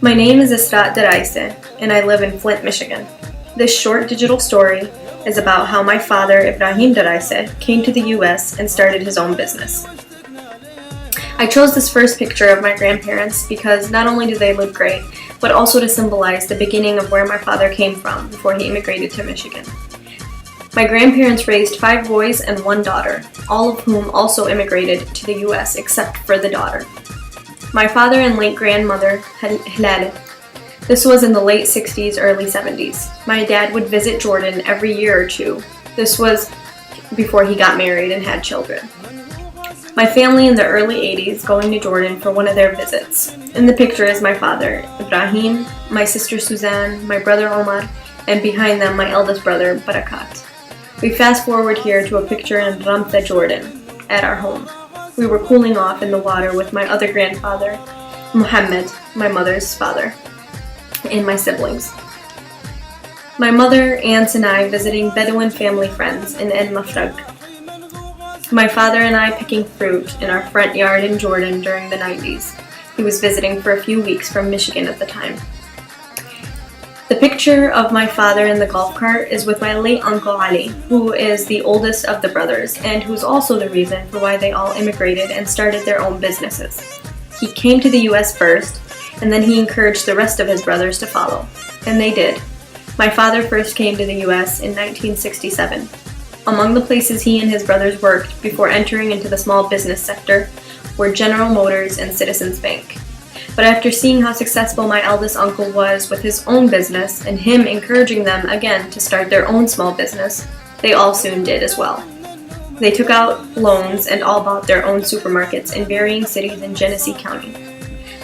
My name is Daraiseh, and I live in Flint, Michigan. This short digital story is about how my father, Ibrahim Daraiseh, came to the U.S. and started his own business. I chose this first picture of my grandparents because not only do they look great, but also to symbolize the beginning of where my father came from before he immigrated to Michigan. My grandparents raised 5 boys and 1 daughter, all of whom also immigrated to the U.S. except for the daughter. My father and late grandmother, Hilal. This was in the late 60s, early 70s. My dad would visit Jordan every year or two. This was before he got married and had children. My family in the early 80s going to Jordan for one of their visits. In the picture is my father, Ibrahim, my sister Suzanne, my brother Omar, and behind them my eldest brother, Barakat. We fast forward here to a picture in Ramtha, Jordan, at our home. We were cooling off in the water with my other grandfather, Muhammad, my mother's father, and my siblings. My mother, aunts, and I visiting Bedouin family friends in El Mafraq. My father and I picking fruit in our front yard in Jordan during the 90s. He was visiting for a few weeks from Michigan at the time. The picture of my father in the golf cart is with my late Uncle Ali, who is the oldest of the brothers and who's also the reason for why they all immigrated and started their own businesses. He came to the U.S. first, and then he encouraged the rest of his brothers to follow, and they did. My father first came to the U.S. in 1967. Among the places he and his brothers worked before entering into the small business sector were General Motors and Citizens Bank. But after seeing how successful my eldest uncle was with his own business and him encouraging them again to start their own small business, they all soon did as well. They took out loans and all bought their own supermarkets in varying cities in Genesee County.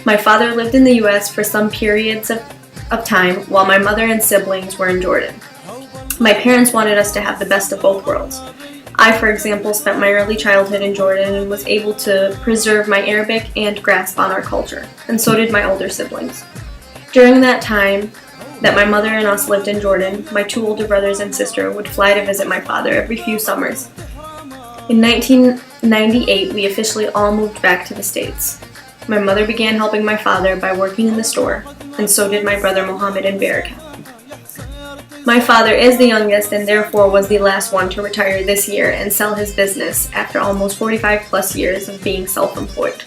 My father lived in the U.S. for some periods of time while my mother and siblings were in Jordan. My parents wanted us to have the best of both worlds. I, for example, spent my early childhood in Jordan and was able to preserve my Arabic and grasp on our culture, and so did my older siblings. During that time that my mother and us lived in Jordan, my 2 older brothers and sister would fly to visit my father every few summers. In 1998, we officially all moved back to the States. My mother began helping my father by working in the store, and so did my brother Mohammed and Barakat. My father is the youngest and therefore was the last one to retire this year and sell his business after almost 45 plus years of being self-employed.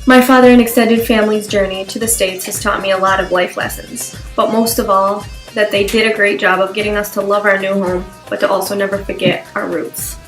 My father and extended family's journey to the States has taught me a lot of life lessons, but most of all, that they did a great job of getting us to love our new home, but to also never forget our roots.